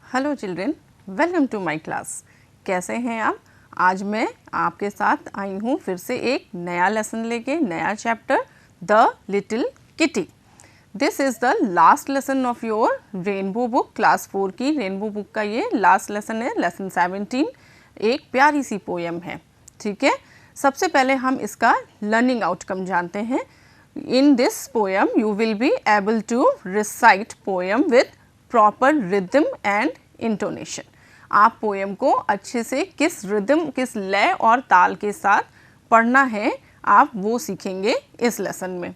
Hello children, welcome to my class. कैसे हैं आप? आज मैं आपके साथ आई हूँ फिर से एक नया लेसन लेके, नया chapter the little kitty. This is the last lesson of your rainbow book, class 4 की रेनबो बुक का ये लास्ट लेसन है, लेसन 17। एक प्यारी सी पोएम है, ठीक है। सबसे पहले हम इसका लर्निंग आउटकम जानते हैं। In this poem, you will be able to recite poem with proper rhythm and intonation. आप पोएम को अच्छे से किस रिदम, किस लय और ताल के साथ पढ़ना है, आप वो सीखेंगे इस लेसन में।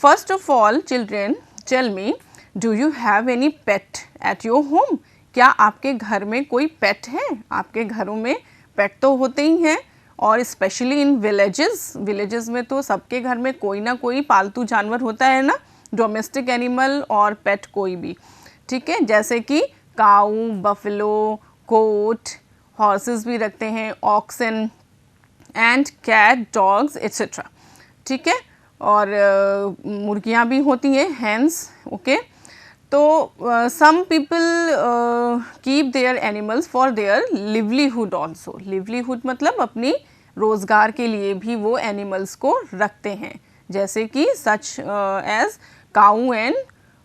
First of all, children, tell me, do you have any pet at your home? क्या आपके घर में कोई पेट है? आपके घरों में पेट तो होते ही हैं, और स्पेशली इन विलेजेस में तो सबके घर में कोई ना कोई पालतू जानवर होता है ना, डोमेस्टिक एनिमल और पेट कोई भी, ठीक है। जैसे कि काऊ, बफेलो, गोट, हॉर्सेस भी रखते हैं, oxen and cat, dogs etcetera, ठीक है। और मुर्गियाँ भी होती हैं, हैंस, ओके। तो some people keep their animals for their livelihood also. Livelihood मतलब अपनी रोज़गार के लिए भी वो एनिमल्स को रखते हैं, जैसे कि such as cow and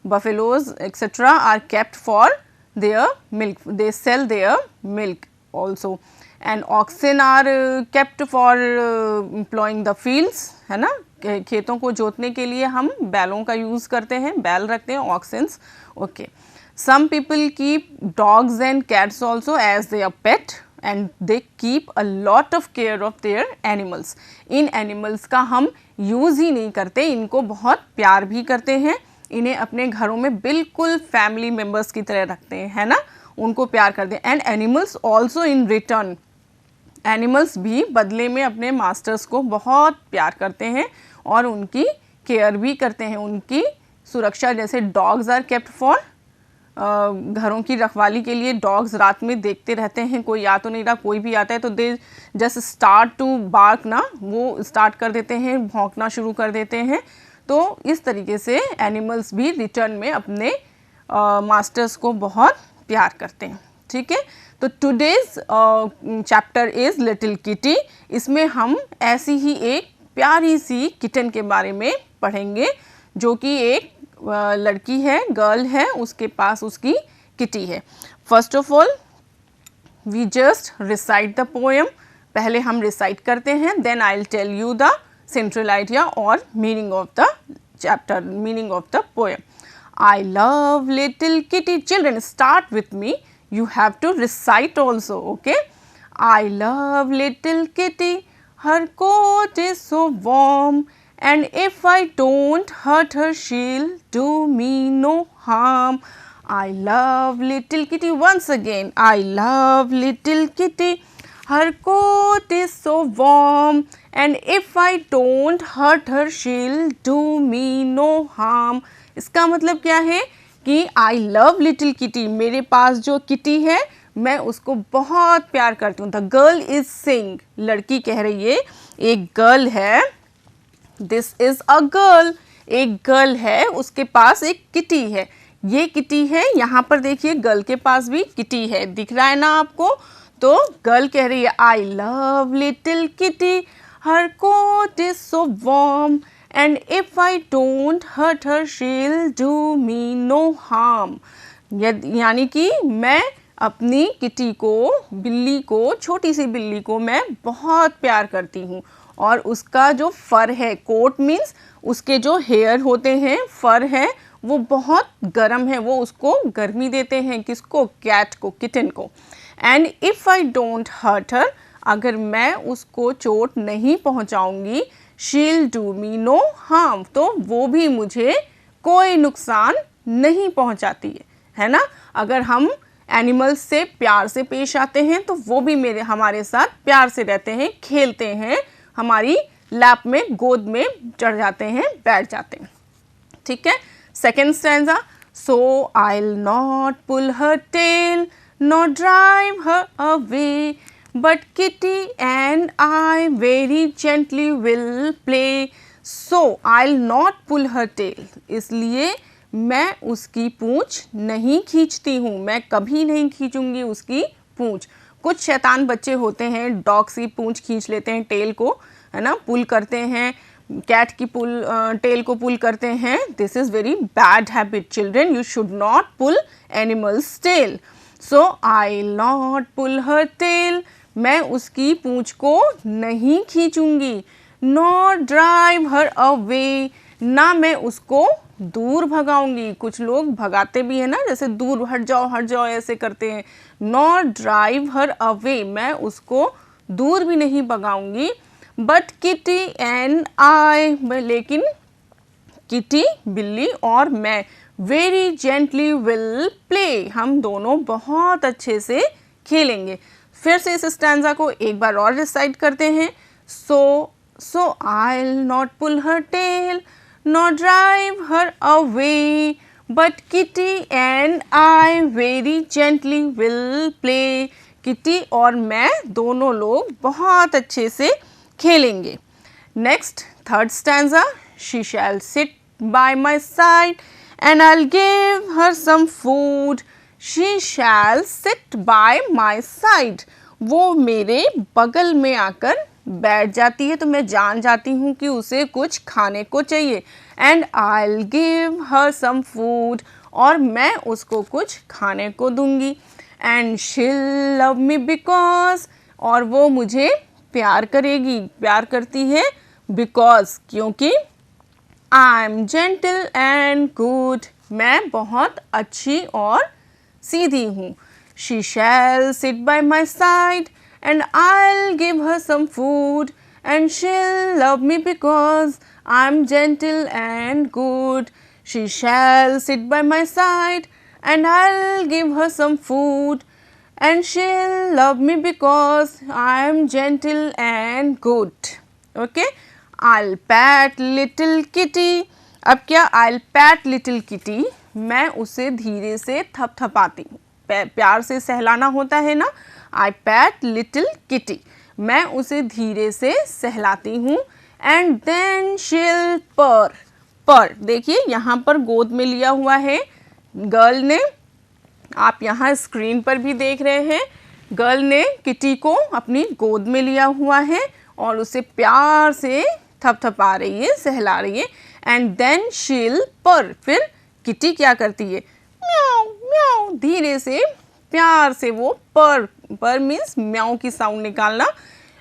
buffaloes etcetera are kept for their milk, they sell their milk also. And oxen are kept for employing the fields, है ना। खेतों को जोतने के लिए हम बैलों का यूज़ करते हैं, बैल रखते हैं, oxen, okay. Some people keep dogs and cats also as their pet and they keep a lot of care of their animals. इन एनिमल्स का हम यूज़ ही नहीं करते, इनको बहुत प्यार भी करते हैं, इन्हें अपने घरों में बिल्कुल फैमिली मेम्बर्स की तरह रखते हैं, है ना, उनको प्यार करते हैं। And animals also in return, animals भी बदले में अपने मास्टर्स को बहुत प्यार करते हैं और उनकी केयर भी करते हैं, उनकी सुरक्षा। जैसे डॉग्स आर केप्ट फॉर, घरों की रखवाली के लिए डॉग्स रात में देखते रहते हैं कोई आ तो नहीं रहा, कोई भी आता है तो they just start to bark ना, वो स्टार्ट कर देते हैं, भौंकना शुरू कर देते हैं। तो इस तरीके से एनिमल्स भी रिटर्न में अपने मास्टर्स को बहुत प्यार करते हैं, ठीक है। तो today's chapter is little kitty. इसमें हम ऐसी ही एक प्यारी सी किटन के बारे में पढ़ेंगे, जो कि एक लड़की है, गर्ल है, उसके पास उसकी किटी है। First of all we just recite the poem. पहले हम रिसाइट करते हैं, then I will tell you the central idea और meaning of the chapter, meaning of the poem. I love little kitty. Children, start with me. You have to recite also, okay? I love little kitty, her coat is so warm, and if I don't hurt her, she'll do me no harm. I love little kitty. Once again, I love little kitty, her coat is so warm, and if I don't hurt her, she'll do me no harm. इसका मतलब क्या है कि आई love little kitty, मेरे पास जो kitty है मैं उसको बहुत प्यार करती हूँ। द गर्ल इज सिंग, लड़की कह रही है, एक गर्ल है, दिस इज अ गर्ल, एक गर्ल है, उसके पास एक किटी है, ये किटी है। यहाँ पर देखिए गर्ल के पास भी किटी है, दिख रहा है ना आपको। तो गर्ल कह रही है I love little kitty, her coat is so warm, and if I don't hurt her, she'll do me no harm. यानी कि मैं अपनी किटी को, बिल्ली को, छोटी सी बिल्ली को मैं बहुत प्यार करती हूँ, और उसका जो फर है, कोट मीन्स उसके जो हेयर होते हैं, फर है, वो बहुत गर्म है, वो उसको गर्मी देते हैं, किसको, कैट को, किटन को। And if I don't hurt her, अगर मैं उसको चोट नहीं पहुँचाऊँगी, she'll do me no harm, तो वो भी मुझे कोई नुकसान नहीं पहुंचाती है ना। अगर हम एनिमल्स से प्यार से पेश आते हैं तो वो भी हमारे साथ प्यार से रहते हैं, खेलते हैं, हमारी लैप में, गोद में चढ़ जाते हैं, बैठ जाते हैं, ठीक है। Second stanza, so I'll not pull her tail nor drive her away, but kitty and I very gently will play. So I'll not pull her tail, इसलिए मैं उसकी पूंछ नहीं खींचती हूँ, मैं कभी नहीं खींचूंगी उसकी पूंछ। कुछ शैतान बच्चे होते हैं, डॉग्स की पूंछ खींच लेते हैं, टेल को, है ना, पुल करते हैं, कैट की टेल को पुल करते हैं। This is very bad habit children, you should not pull animals tail. So I not pull her tail, मैं उसकी पूंछ को नहीं खींचूंगी। नॉट ड्राइव हर अवे, ना मैं उसको दूर भगाऊंगी। कुछ लोग भगाते भी है ना, जैसे दूर हट जाओ ऐसे करते हैं। नॉट ड्राइव हर अवे, मैं उसको दूर भी नहीं भगाऊंगी। बट किटी एंड आई, लेकिन किटी बिल्ली और मैं वेरी जेंटली विल प्ले, हम दोनों बहुत अच्छे से खेलेंगे। फिर से इस स्टैंजा को एक बार और रिसाइट करते हैं। So I will not pull her tail, nor drive her away, but Kitty and I very gently will play. Kitty और मैं दोनों लोग बहुत अच्छे से खेलेंगे। Next third stanza, she shall sit by my side and I'll give her some food. She shall sit by my side, वो मेरे बगल में आकर बैठ जाती है तो मैं जान जाती हूँ कि उसे कुछ खाने को चाहिए। And I'll give her some food, और मैं उसको कुछ खाने को दूंगी। And she'll love me because, और वो मुझे प्यार करेगी, प्यार करती है because, क्योंकि I'm gentle and good, मैं बहुत अच्छी और सीधी हूँ। She shall sit by my side and I'll give her some food and she'll love me because I'm gentle and good. She shall sit by my side and I'll give her some food and she'll love me because I'm gentle and good. Okay? I'll pat little kitty. अब क्या I'll pat little kitty, मैं उसे धीरे से थपथपाती हूँ, प्यार से सहलाना होता है ना। I pat little kitty, मैं उसे धीरे से सहलाती हूँ। And then she'll purr, पर देखिए यहाँ पर गोद में लिया हुआ है गर्ल ने, आप यहाँ स्क्रीन पर भी देख रहे हैं। गर्ल ने किटी को अपनी गोद में लिया हुआ है और उसे प्यार से थपथपा रही है, सहला रही है। एंड देन शील पर, फिर किटी क्या करती है, म्याऊ म्याऊ, धीरे से प्यार से वो पर मीन्स म्याऊ की साउंड निकालना।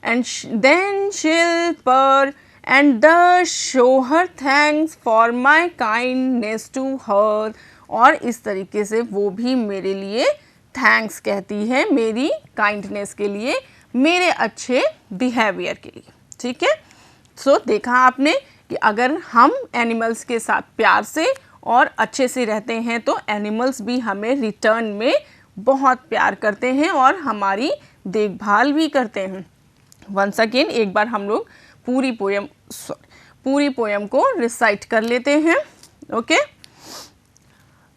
And then she'll purr and the show her thanks for my kindness to her, और इस तरीके से वो भी मेरे लिए थैंक्स कहती है, मेरी काइंडनेस के लिए, मेरे अच्छे बिहेवियर के लिए। ठीक है, सो देखा आपने कि अगर हम एनिमल्स के साथ प्यार से और अच्छे से रहते हैं तो एनिमल्स भी हमें रिटर्न में बहुत प्यार करते हैं और हमारी देखभाल भी करते हैं। वंस अगेन एक बार हम लोग पूरी पोयम को रिसाइट कर लेते हैं। Okay,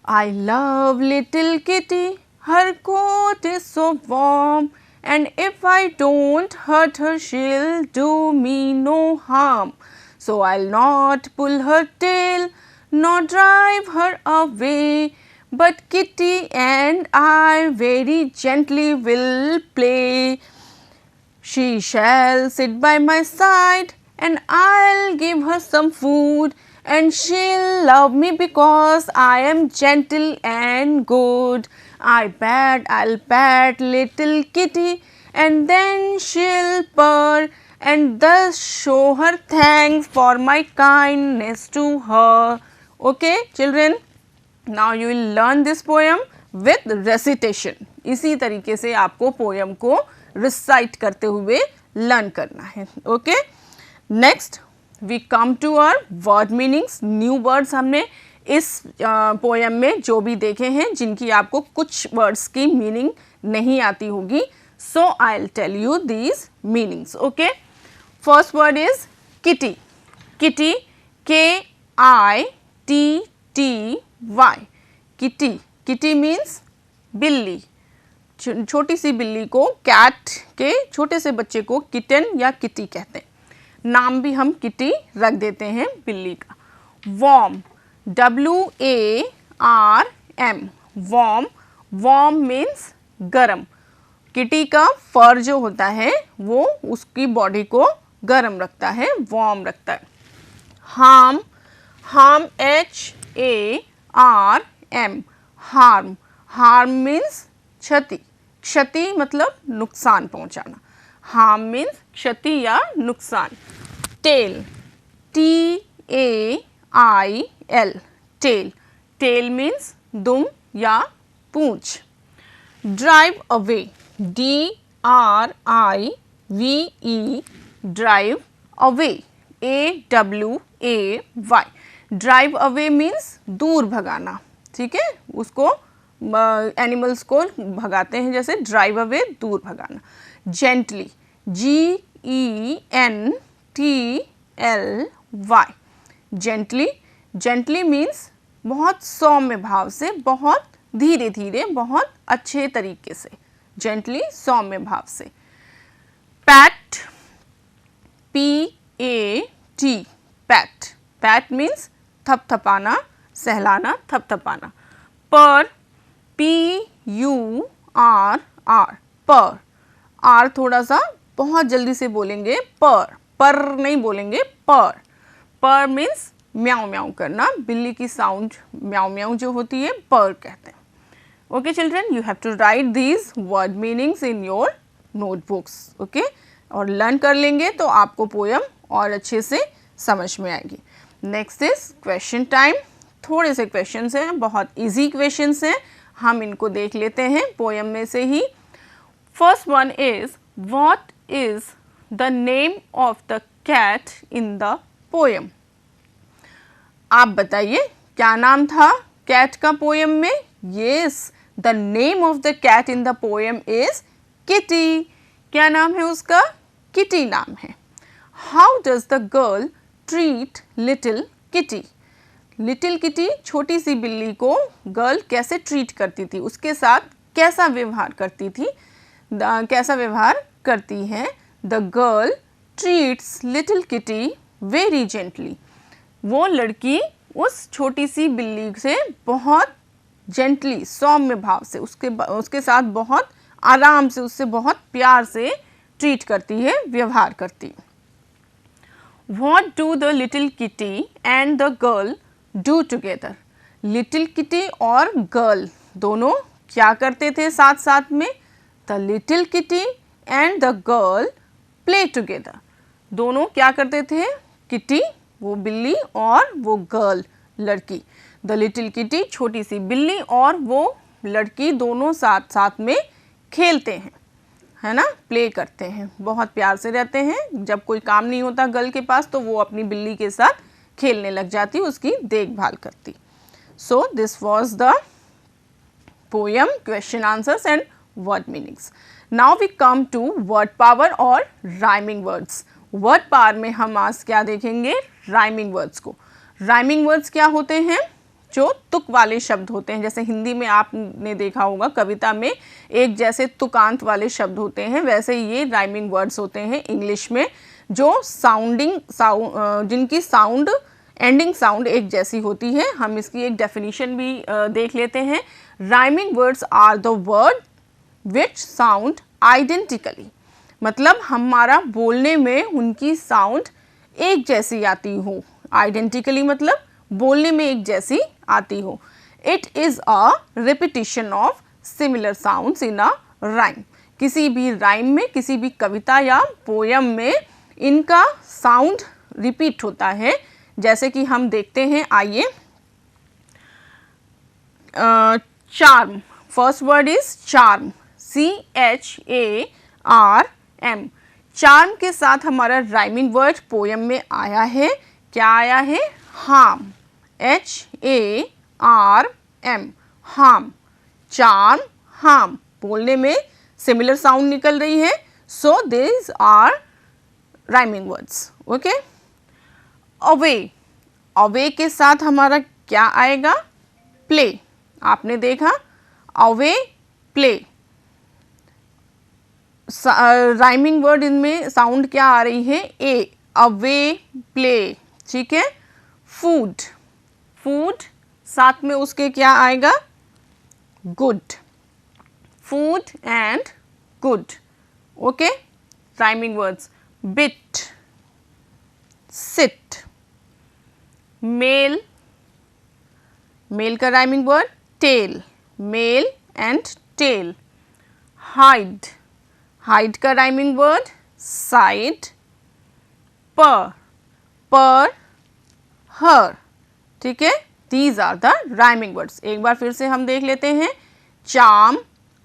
I love little kitty, her coat is so warm, and if I don't hurt her, she'll do me no harm. So I'll not pull her tail, nor drive her away, but Kitty and I very gently will play. She shall sit by my side, and I'll give her some food, and she'll love me because I am gentle and good. I'll pat little kitty, and then she'll purr, and thus show her thanks for my kindness to her. Okay, children, now you will learn this poem with recitation. इसी तरीके से आपको poem को recite करते हुए learn करना है। Okay, next we come to our word meanings. New words हमने इस पोयम में जो भी देखे हैं जिनकी आपको कुछ वर्ड्स की मीनिंग नहीं आती होगी, so I will tell you these meanings. Okay, first word is kitty. Kitty, KITTY, kitty. Kitty means बिल्ली, छोटी सी बिल्ली को, कैट के छोटे से बच्चे को किटन या किटी कहते हैं। नाम भी हम किटी रख देते हैं बिल्ली का। Warm, WARM, warm, warm means गरम। किटी का फर जो होता है वो उसकी बॉडी को गर्म रखता है, वार्म रखता है। Harm, harm HARM, harm, harm means क्षति, क्षति मतलब नुकसान पहुंचाना। हार्म मीन्स क्षति या नुकसान। Tail, TAIL, tail, tail means दुम या पूंछ। Drive away, DRIVE, drive away, AWAY, drive away means दूर भगाना, ठीक है, उसको एनिमल्स को भगाते हैं, जैसे ड्राइव अवे दूर भगाना। Gently, GENTLY, gently, gently means बहुत सौम्य भाव से, बहुत धीरे धीरे, बहुत अच्छे तरीके से, जेंटली सौम्य भाव से। Pat, PAT, pat, pat means थपथपाना, सहलाना, थपथपाना। पर, PURR, पर, आर थोड़ा सा बहुत जल्दी से बोलेंगे, पर नहीं बोलेंगे, पर मीन्स म्याऊ म्याऊ करना, बिल्ली की साउंड म्याऊ म्याऊ जो होती है पर कहते हैं। Okay children, you have to write these word meanings in your notebooks, okay, और लर्न कर लेंगे तो आपको पोयम और अच्छे से समझ में आएगी। Next is question time. थोड़े से क्वेश्चंस हैं, बहुत इजी क्वेश्चंस हैं, हम इनको देख लेते हैं पोयम में से ही। First one is, what is the name of the cat in the poem? आप बताइए क्या नाम था कैट का पोयम में? Yes, the name of the cat in the poem is kitty. क्या नाम है उसका? किटी नाम है। How does the girl treat little kitty? Little kitty छोटी सी बिल्ली को गर्ल कैसे ट्रीट करती थी, उसके साथ कैसा व्यवहार करती थी, कैसा व्यवहार करती है? The girl treats little kitty very gently. वो लड़की उस छोटी सी बिल्ली से बहुत जेंटली, सौम्य भाव से, उसके साथ बहुत आराम से, उससे बहुत प्यार से ट्रीट करती है, व्यवहार करती है। What do the little kitty and the girl do together? Little kitty और गर्ल दोनों क्या करते थे साथ साथ में? The little kitty and the girl play together. दोनों क्या करते थे? किटी वो बिल्ली और वो गर्ल लड़की, द लिटिल किटी छोटी सी बिल्ली और वो लड़की दोनों साथ साथ में खेलते हैं, है ना, प्ले करते हैं, बहुत प्यार से रहते हैं। जब कोई काम नहीं होता गर्ल के पास तो वो अपनी बिल्ली के साथ खेलने लग जाती, उसकी देखभाल करती। So this was the poem, question answers and word meanings. Now we come to word power और राइमिंग वर्ड्स। वर्ड पावर में हम आज क्या देखेंगे? राइमिंग वर्ड्स को। राइमिंग वर्ड्स क्या होते हैं? जो तुक वाले शब्द होते हैं, जैसे हिंदी में आपने देखा होगा कविता में एक जैसे तुकांत वाले शब्द होते हैं, वैसे ये राइमिंग वर्ड्स होते हैं इंग्लिश में, जो जिनकी साउंड, एंडिंग साउंड एक जैसी होती है। हम इसकी एक डेफिनेशन भी देख लेते हैं। Rhyming words are the word which sound identically, मतलब हमारा बोलने में उनकी साउंड एक जैसी आती हो। आइडेंटिकली मतलब बोलने में एक जैसी आती हो। It is a repetition of similar sounds in a rhyme. किसी भी राइम में, किसी भी कविता या पोयम में इनका साउंड रिपीट होता है, जैसे कि हम देखते हैं, आइए। Charm, first word is charm, CHARM। Charm के साथ हमारा राइमिंग वर्ड पोयम में आया है, क्या आया है? Harm, HARM, harm. Charm, harm, बोलने में सिमिलर साउंड निकल रही है, so this are rhyming words. Okay. Away, away के साथ हमारा क्या आएगा? प्ले। आपने देखा, अवे, प्ले। राइमिंग वर्ड इनमें साउंड क्या आ रही है? ए, अवे, प्ले, ठीक है। फूड, फूड, साथ में उसके क्या आएगा, good, food and good, okay, rhyming words, bit, sit, mail, mail का rhyming word tail, mail and tail, hide, hide का rhyming word side, purr, purr, her, ठीक है, these are the rhyming words. एक बार फिर से हम देख लेते हैं, charm,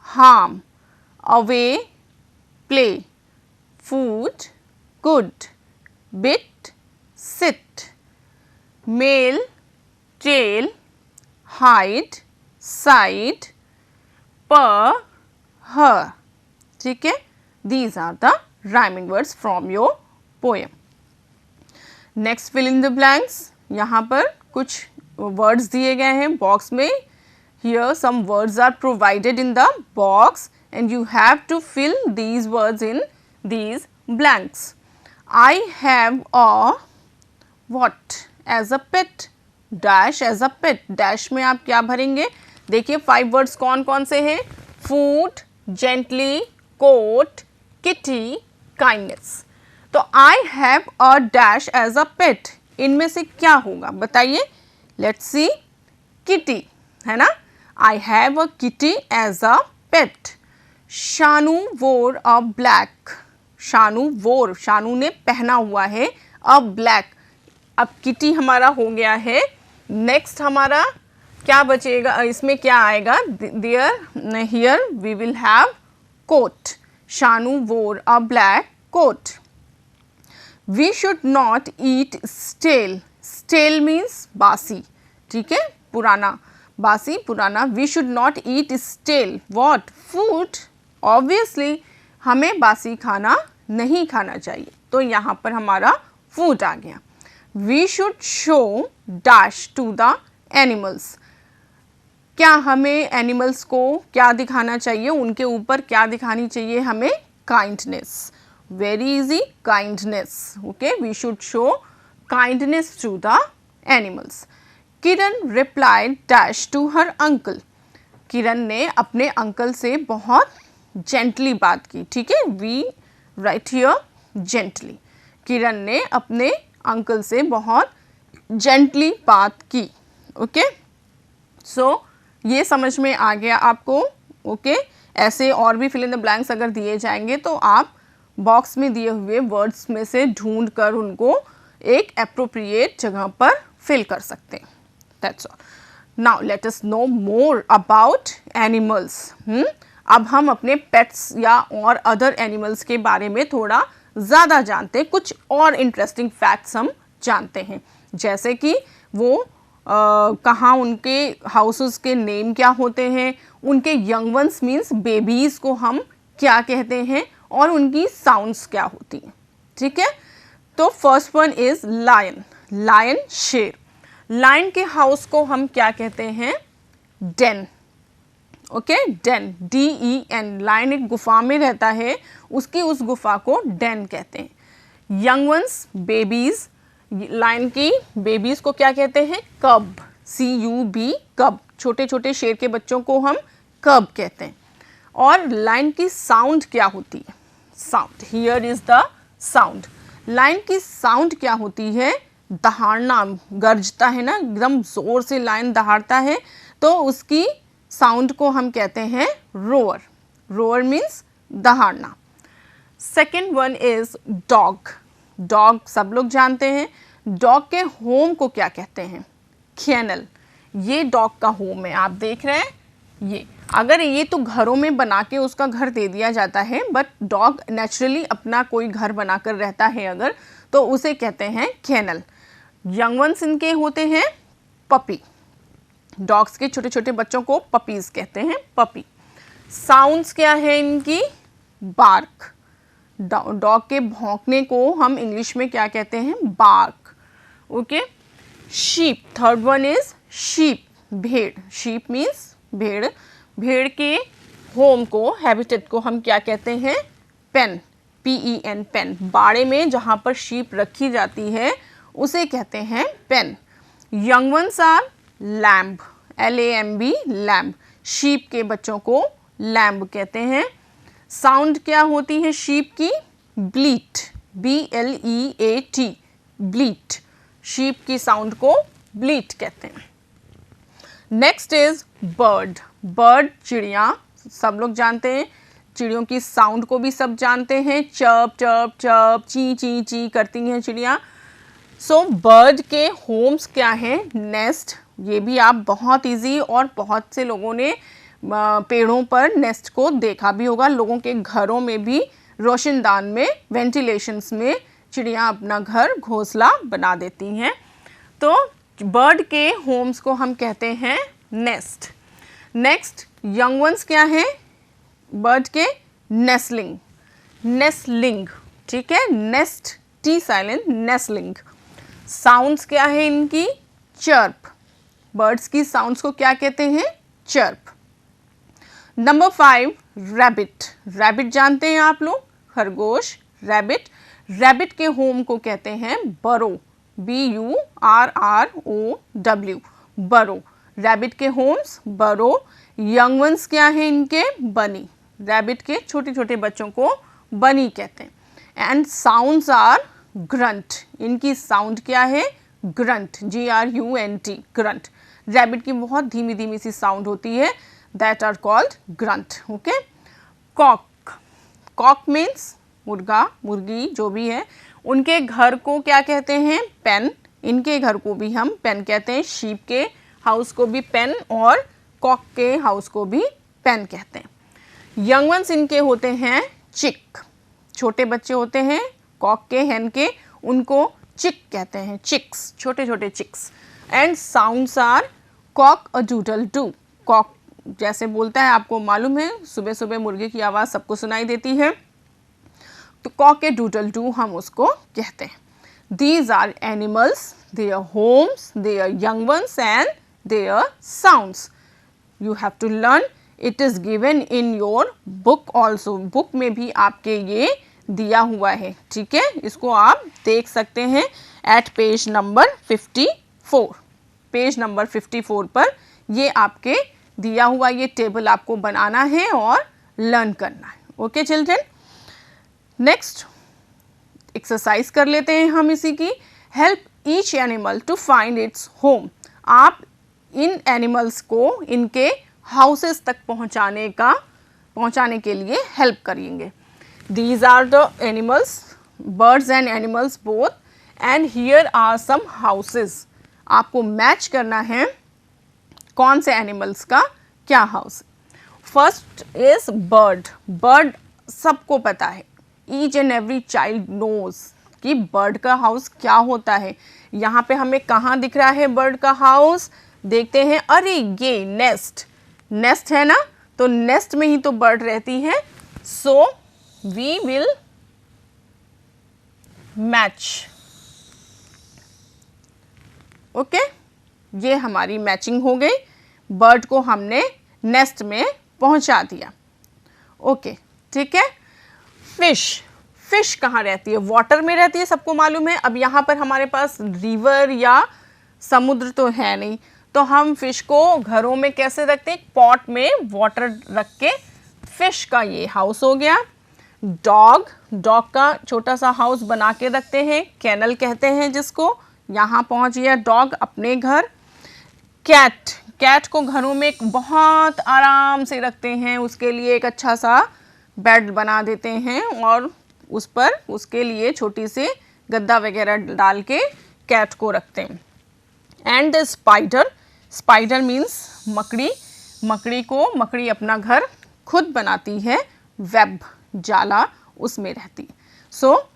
harm, away, play, food, good, bit, sit, mail, tail, hide, side, purr, her, ठीक है, these are the rhyming words from your poem. Next fill in the blanks, यहाँ पर कुछ वर्ड्स दिए गए हैं बॉक्स में। Here some words are provided in the box and you have to fill these words in these blanks. I have a what as a pet, dash as a pet, dash में आप क्या भरेंगे, देखिए 5 words कौन कौन से हैं, food, gently, coat, kitty, kindness. तो I have a dash as a pet, इनमें से क्या होगा बताइए, लेट्स सी, किटी है ना, I have a kitty as a pet. Shanu wore a black, Shanu वोर, शानू ने पहना हुआ है अ ब्लैक, अब किटी हमारा हो गया है। नेक्स्ट हमारा क्या बचेगा, इसमें क्या आएगा, there, here we will have coat, Shanu wore a black coat. We should not eat stale, stale means बासी, ठीक है, पुराना, बासी पुराना, we should not eat stale what food, obviously हमें बासी खाना नहीं खाना चाहिए, तो यहाँ पर हमारा फूड आ गया। We should show dash to the animals, क्या हमें एनिमल्स को क्या दिखाना चाहिए, उनके ऊपर क्या दिखानी चाहिए हमें, kindness, very easy, kindness, okay, we should show kindness to the animals. Kiran replied dash to her uncle, Kiran ने अपने अंकल से बहुत जेंटली बात की, ठीक है, वी राइट हियर जेंटली, किरण ने अपने अंकल से बहुत जेंटली बात की, ओके, सो ये समझ में आ गया आपको, ओके। ऐसे और भी फिल इन द ब्लैंक्स अगर दिए जाएंगे तो आप बॉक्स में दिए हुए वर्ड्स में से ढूंढ कर उनको एक एप्रोप्रिएट जगह पर फिल कर सकते हैं, that's all. Now let us know more about animals. अब हम अपने पेट्स या और अदर एनिमल्स के बारे में थोड़ा ज़्यादा जानते हैं, कुछ और इंटरेस्टिंग फैक्ट्स हम जानते हैं, जैसे कि वो कहाँ उनके हाउसेस के नेम क्या होते हैं, उनके यंग वंस मीन्स बेबीज़ को हम क्या कहते हैं, और उनकी साउंड्स क्या होती हैं, ठीक है। तो first one is lion, lion शेर, लायन के हाउस को हम क्या कहते हैं, den, okay, den, DEN, lion एक गुफा में रहता है, उसकी उस गुफा को डेन कहते हैं। यंग वंस बेबीज़, लायन की बेबीज़ को क्या कहते हैं, कब, CUB, कब, छोटे छोटे शेर के बच्चों को हम कब कहते हैं। और लायन की साउंड क्या होती है, sound, here is the sound, lion की साउंड क्या होती है, दहाड़ना, गरजता है ना, एकदम जोर से लायन दहाड़ता है, तो उसकी साउंड को हम कहते हैं रोअर, रोअर मीन्स दहाड़ना। Second one is dog, dog सब लोग जानते हैं, डॉग के होम को क्या कहते हैं, केनल, ये डॉग का होम है, आप देख रहे हैं, ये अगर ये तो घरों में बना के उसका घर दे दिया जाता है, बट डॉग नेचुरली अपना कोई घर बनाकर रहता है अगर, तो उसे कहते हैं केनल। यंग वंस इनके होते हैं पपी, डॉग्स के छोटे छोटे बच्चों को पपीज कहते हैं, पपी। साउंड्स क्या है इनकी, बार्क, डॉग के भौंकने को हम इंग्लिश में क्या कहते हैं, bark, okay. Sheep, third one is sheep, भेड़, शीप मीन्स भेड़, भेड़ के होम को, हैबिटेट को हम क्या कहते हैं, पेन, PEN, पेन, बाड़े में जहाँ पर शीप रखी जाती है उसे कहते हैं pen. Young ones are lamb, LAMB lamb. Sheep के बच्चों को लैम्ब कहते हैं। साउंड क्या होती है शीप की? ब्लीट, BLEAT, ब्लीट। शीप की साउंड को ब्लीट कहते हैं। Next is bird. बर्ड चिड़िया, सब लोग जानते हैं, चिड़ियों की साउंड को भी सब जानते हैं। चर्प चर्प चर्प, ची ची ची करती हैं चिड़िया। सो बर्ड के होम्स क्या हैं? नेस्ट। ये भी आप बहुत इजी, और बहुत से लोगों ने पेड़ों पर नेस्ट को देखा भी होगा। लोगों के घरों में भी रोशनदान में, वेंटिलेशंस में चिड़िया अपना घर, घोंसला बना देती हैं। तो बर्ड के होम्स को हम कहते हैं नेस्ट। नेक्स्ट यंग वंस क्या है बर्ड के? नेस्लिंग, नेस्लिंग, ठीक है। Nest, T silent, nestling. Sounds क्या है इनकी? चर्प। बर्ड्स की साउंड्स को क्या कहते हैं? चर्प। Number 5 rabbit. रैबिट जानते हैं आप लोग, खरगोश, रैबिट। रैबिट के होम को कहते हैं बरो, BURROW, बरो। रैबिट के होम्स बरो। यंग वंस क्या है इनके? बनी। रैबिट के छोटे छोटे बच्चों को बनी कहते हैं। And sounds are grunt. इनकी साउंड क्या है? Grunt, GRUNT, grunt. रैबिट की बहुत धीमी धीमी सी साउंड होती है, that are called grunt. Okay. Cock. Cock means मुर्गा, मुर्गी जो भी है। उनके घर को क्या कहते हैं? पेन। इनके घर को भी हम पेन कहते हैं। शीप के हाउस को भी पेन, और कॉक के हाउस को भी पेन कहते हैं। यंग वंस इनके होते हैं चिक। छोटे बच्चे होते हैं कॉक के, हेन के, उनको चिक कहते हैं, चिक्स, छोटे छोटे chicks. And sounds are cock a doodle doo. Cock जैसे बोलता है, आपको मालूम है सुबह सुबह मुर्गे की आवाज़ सबको सुनाई देती है, तो कॉक ए डूडल डू हम उसको कहते हैं। These are animals, their homes, their young ones and their sounds. You have to learn, it is given in your book also. Book में भी आपके ये दिया हुआ है, ठीक है। इसको आप देख सकते हैं at page number 54। Page number 54 पर ये आपके दिया हुआ ये टेबल आपको बनाना है और लर्न करना है। Okay children. नेक्स्ट एक्सरसाइज कर लेते हैं हम इसी की। Help each animal to find its home. आप इन एनिमल्स को इनके हाउसेस तक पहुंचाने के लिए हेल्प करेंगे। These are the animals, birds and animals both, and here are some houses. आपको मैच करना है कौन से एनिमल्स का क्या house. First is bird. Bird सबको पता है, each and every child knows कि बर्ड का हाउस क्या होता है। यहाँ पे हमें कहाँ दिख रहा है बर्ड का हाउस? देखते हैं, अरे ये नेस्ट, नेस्ट है ना, तो नेस्ट में ही तो बर्ड रहती है। सो we will match। ओके, ये हमारी मैचिंग हो गई। बर्ड को हमने नेस्ट में पहुंचा दिया। ओके, ठीक है। फिश, फिश कहाँ रहती है? वाटर में रहती है, सबको मालूम है। अब यहाँ पर हमारे पास रिवर या समुद्र तो है नहीं, तो हम फिश को घरों में कैसे रखते हैं? पॉट में वाटर रख के। फिश का ये हाउस हो गया। डॉग, डॉग का छोटा सा हाउस बना के रखते हैं, कैनल कहते हैं जिसको। यहाँ पहुँच गया डॉग अपने घर। कैट, कैट को घरों में बहुत आराम से रखते हैं, उसके लिए एक अच्छा सा बेड बना देते हैं और उस पर उसके लिए छोटी सी गद्दा वगैरह डाल के कैट को रखते हैं। And the spider, spider means मकड़ी। मकड़ी अपना घर खुद बनाती है, वेब, जाला उसमें रहती है। सो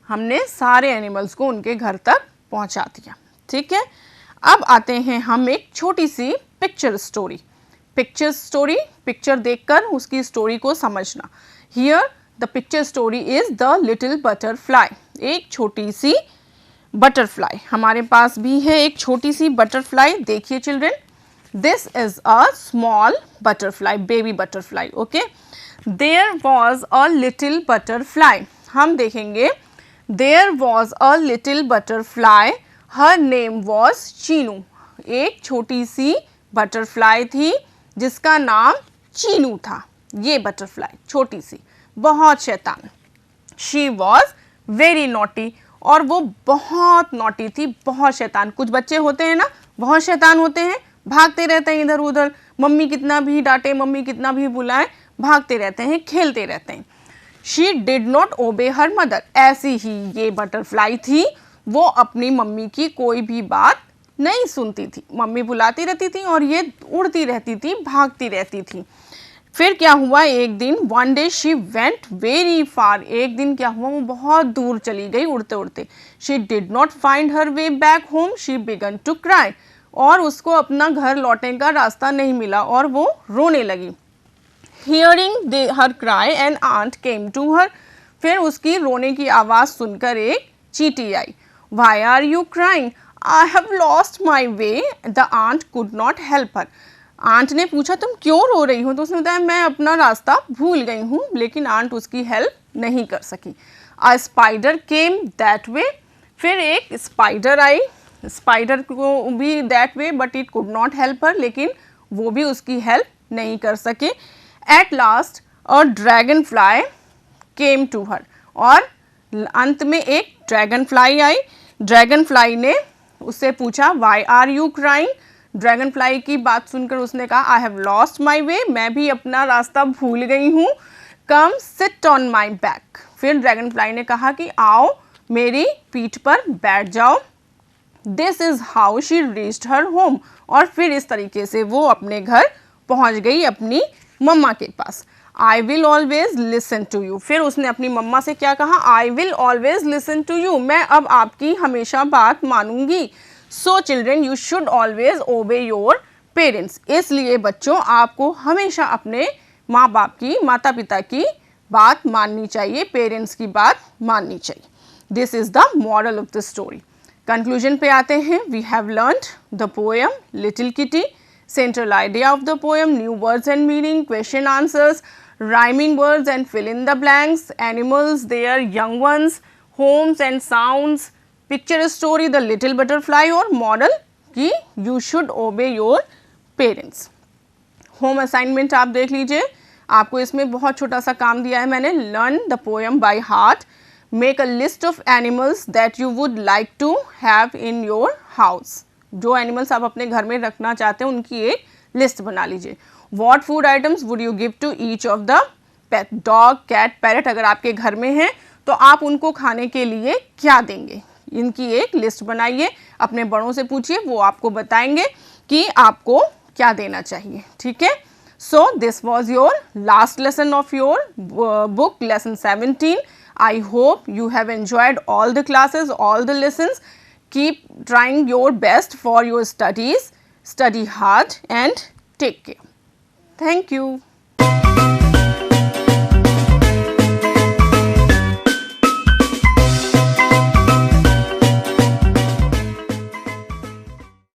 हमने सारे एनिमल्स को उनके घर तक पहुंचा दिया, ठीक है। अब आते हैं हम एक छोटी सी picture story. Picture story, picture देखकर उसकी स्टोरी को समझना। Here the picture story is the little butterfly. एक छोटी सी बटरफ्लाई, हमारे पास भी है एक छोटी सी बटरफ्लाई। देखिए children, this is a small butterfly, baby butterfly. Okay, there was a little butterfly. हम देखेंगे, there was a little butterfly, her name was Chinu. एक छोटी सी बटरफ्लाई थी जिसका नाम चीनू था। ये बटरफ्लाई छोटी सी, बहुत शैतान। शी वॉज वेरी नॉटी, और वो बहुत नॉटी थी, बहुत शैतान। कुछ बच्चे होते हैं ना, बहुत शैतान होते हैं, भागते रहते हैं इधर उधर, मम्मी कितना भी डांटे, मम्मी कितना भी बुलाए, भागते रहते हैं, खेलते रहते हैं। She did not obey her mother, ऐसी ही ये बटरफ्लाई थी, वो अपनी मम्मी की कोई भी बात नहीं सुनती थी। मम्मी बुलाती रहती थी और ये उड़ती रहती थी, भागती रहती थी। फिर क्या हुआ, एक दिन, one day she went very far, एक दिन क्या हुआ, वो बहुत दूर चली गई उड़ते उड़ते। She did not find her way back home, she began to cry, और उसको अपना घर लौटने का रास्ता नहीं मिला और वो रोने लगी। Hearing her cry an ant came to her, फिर उसकी रोने की आवाज़ सुनकर एक चींटी आई। Why are you crying, I have lost my way, the ant could not help her. Ant ने पूछा तुम क्यों रो रही हो, तो उसने बताया मैं अपना रास्ता भूल गई हूँ, लेकिन आंट उसकी हेल्प नहीं कर सकी। A spider came that way, फिर एक स्पाइडर आई, स्पाइडर को भी that way, but it could not help her, लेकिन वो भी उसकी हेल्प नहीं कर सके। At last a dragonfly came to her, और अंत में एक ड्रैगन फ्लाई आई। ड्रैगन फ्लाई ने उससे पूछा why are you crying, dragonfly की बात सुनकर उसने कहा आई हैव लॉस्ट माई वे, मैं भी अपना रास्ता भूल गई हूँ। Come sit on my back, फिर ड्रैगन फ्लाई ने कहा कि आओ मेरी पीठ पर बैठ जाओ। This is how she reached her home, और फिर इस तरीके से वो अपने घर पहुंच गई, अपनी मम्मा के पास। I will always listen to you, फिर उसने अपनी मम्मा से क्या कहा, I will always listen to you, मैं अब आपकी हमेशा बात मानूंगी। So children you should always obey your parents, इसलिए बच्चों आपको हमेशा अपने माँ बाप की, माता पिता की बात माननी चाहिए, पेरेंट्स की बात माननी चाहिए। This is the moral of the story. Conclusion पे आते हैं। We have learned the poem little kitty, central idea of the poem, new words and meaning, question answers, rhyming words and fill in the blanks, animals, their young ones, homes and sounds, picture story, the little butterfly, और moral कि you should obey your parents. Home assignment आप देख लीजिए, आपको इसमें बहुत छोटा सा काम दिया है मैंने। Learn the poem by heart, make a list of animals that you would like to have in your house, जो एनिमल्स आप अपने घर में रखना चाहते हैं उनकी एक लिस्ट बना लीजिए। What food items would you give to each of the pet, dog, cat, parrot अगर आपके घर में हैं तो आप उनको खाने के लिए क्या देंगे, इनकी एक लिस्ट बनाइए। अपने बड़ों से पूछिए, वो आपको बताएंगे कि आपको क्या देना चाहिए। ठीक है, so this was your last lesson of your book lesson 17। I hope you have enjoyed all the classes, all the lessons. Keep trying your best for your studies. Study hard and take care. Thank you.